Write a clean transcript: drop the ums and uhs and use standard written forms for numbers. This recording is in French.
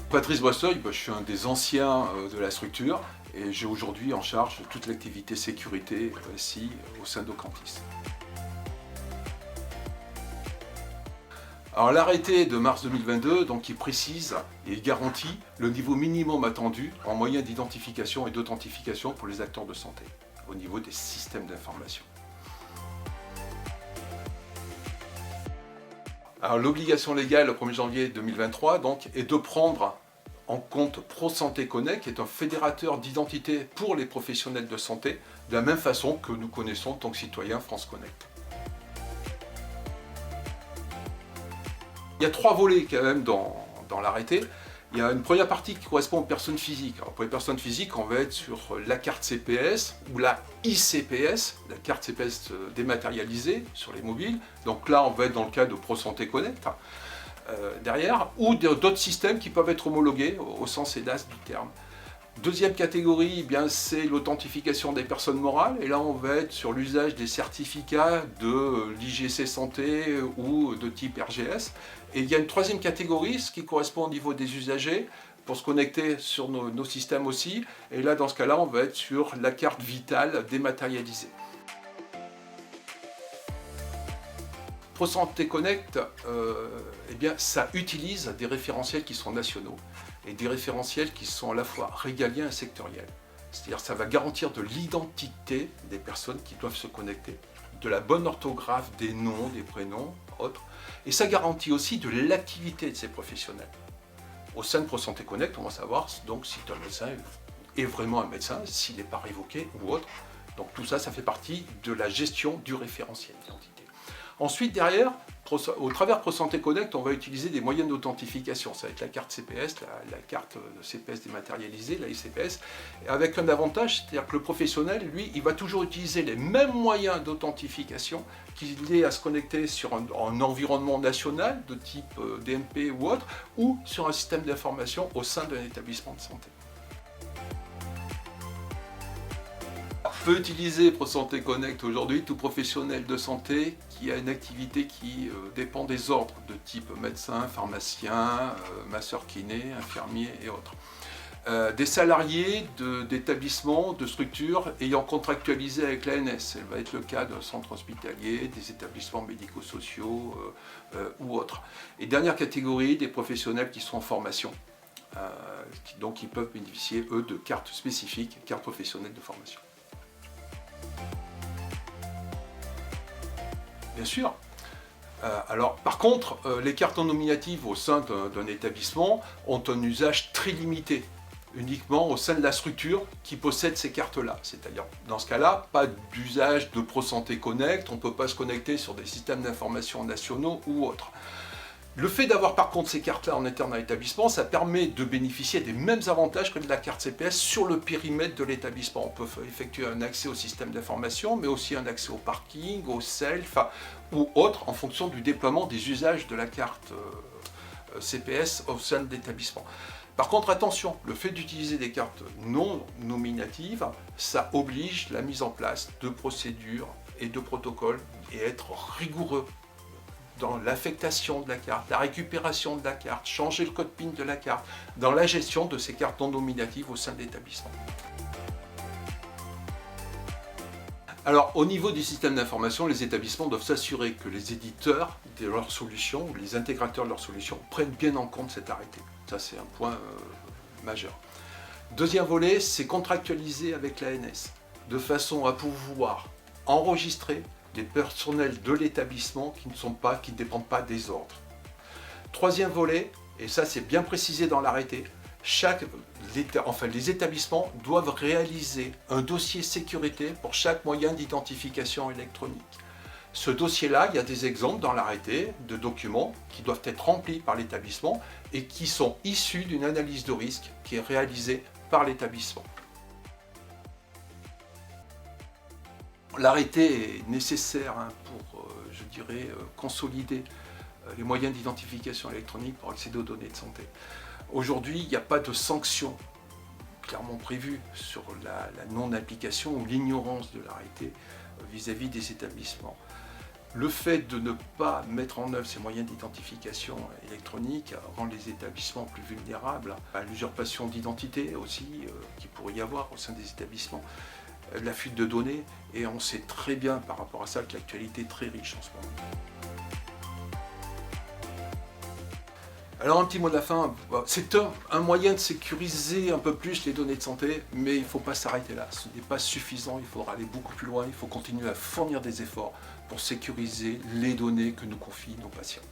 Patrice Boisseuil, je suis un des anciens de la structure et j'ai aujourd'hui en charge toute l'activité sécurité SI au sein d'Ocantis. Alors l'arrêté de mars 2022, donc, il précise et garantit le niveau minimum attendu en moyens d'identification et d'authentification pour les acteurs de santé au niveau des systèmes d'information. Alors l'obligation légale au 1er janvier 2023 donc, est de prendre en compte ProSanté Connect, qui est un fédérateur d'identité pour les professionnels de santé, de la même façon que nous connaissons en tant que citoyens France Connect. Il y a 3 volets quand même dans l'arrêté. Il y a une première partie qui correspond aux personnes physiques. Alors pour les personnes physiques, on va être sur la carte CPS ou la ICPS, la carte CPS dématérialisée sur les mobiles. Donc là, on va être dans le cas de ProSanté Connect derrière, ou d'autres systèmes qui peuvent être homologués au sens hélas du terme. Deuxième catégorie, c'est l'authentification des personnes morales, et là on va être sur l'usage des certificats de l'IGC Santé ou de type RGS. Et il y a une troisième catégorie, ce qui correspond au niveau des usagers, pour se connecter sur nos systèmes aussi, et là dans ce cas-là on va être sur la carte vitale dématérialisée. ProSanté Connect, ça utilise des référentiels qui sont nationaux et des référentiels qui sont à la fois régaliens et sectoriels. C'est-à-dire que ça va garantir de l'identité des personnes qui doivent se connecter, de la bonne orthographe des noms, des prénoms, autres, et ça garantit aussi de l'activité de ces professionnels. Au sein de ProSanté Connect, on va savoir donc si un médecin est vraiment un médecin, s'il n'est pas révoqué ou autre. Donc tout ça, ça fait partie de la gestion du référentiel d'identité. Ensuite, derrière, au travers ProSanté Connect, on va utiliser des moyens d'authentification. Ça va être la carte CPS, la carte de CPS dématérialisée, la ICPS, avec un avantage, c'est-à-dire que le professionnel, lui, il va toujours utiliser les mêmes moyens d'authentification qu'il ait à se connecter sur un environnement national de type DMP ou autre, ou sur un système d'information au sein d'un établissement de santé. Peut utiliser ProSanté Connect aujourd'hui tout professionnel de santé qui a une activité qui dépend des ordres de type médecin, pharmacien, masseur kiné, infirmier et autres. Des salariés d'établissements, de structures ayant contractualisé avec l'ANS. Ça va être le cas d'un centre hospitalier, des établissements médico-sociaux ou autres. Et dernière catégorie, des professionnels qui sont en formation. Donc ils peuvent bénéficier, eux, de cartes spécifiques, cartes professionnelles de formation. Bien sûr. Alors, par contre, les cartes nominatives au sein d'un établissement ont un usage très limité, uniquement au sein de la structure qui possède ces cartes-là. C'est-à-dire, dans ce cas-là, pas d'usage de ProSanté Connect, on ne peut pas se connecter sur des systèmes d'information nationaux ou autres. Le fait d'avoir par contre ces cartes-là en interne à l'établissement, ça permet de bénéficier des mêmes avantages que de la carte CPS sur le périmètre de l'établissement. On peut effectuer un accès au système d'information, mais aussi un accès au parking, au self ou autre en fonction du déploiement des usages de la carte CPS au sein de l'établissement. Par contre, attention, le fait d'utiliser des cartes non nominatives, ça oblige la mise en place de procédures et de protocoles et être rigoureux dans l'affectation de la carte, la récupération de la carte, changer le code PIN de la carte, dans la gestion de ces cartes non nominatives au sein de l'établissement. Alors, au niveau du système d'information, les établissements doivent s'assurer que les éditeurs de leurs solutions, ou les intégrateurs de leurs solutions, prennent bien en compte cet arrêté. Ça, c'est un point majeur. Deuxième volet, c'est contractualiser avec l'ANS, de façon à pouvoir enregistrer des personnels de l'établissement qui ne dépendent pas des ordres. Troisième volet, et ça c'est bien précisé dans l'arrêté, les établissements doivent réaliser un dossier sécurité pour chaque moyen d'identification électronique. Ce dossier-là, il y a des exemples dans l'arrêté de documents qui doivent être remplis par l'établissement et qui sont issus d'une analyse de risque qui est réalisée par l'établissement. L'arrêté est nécessaire pour, consolider les moyens d'identification électronique pour accéder aux données de santé. Aujourd'hui, il n'y a pas de sanction clairement prévue sur la non-application ou l'ignorance de l'arrêté vis-à-vis des établissements. Le fait de ne pas mettre en œuvre ces moyens d'identification électronique rend les établissements plus vulnérables à l'usurpation d'identité aussi, qu'il pourrait y avoir au sein des établissements, la fuite de données, et on sait très bien par rapport à ça que l'actualité est très riche en ce moment. Alors un petit mot de la fin, c'est un moyen de sécuriser un peu plus les données de santé, mais il ne faut pas s'arrêter là, ce n'est pas suffisant, il faudra aller beaucoup plus loin, il faut continuer à fournir des efforts pour sécuriser les données que nous confient nos patients.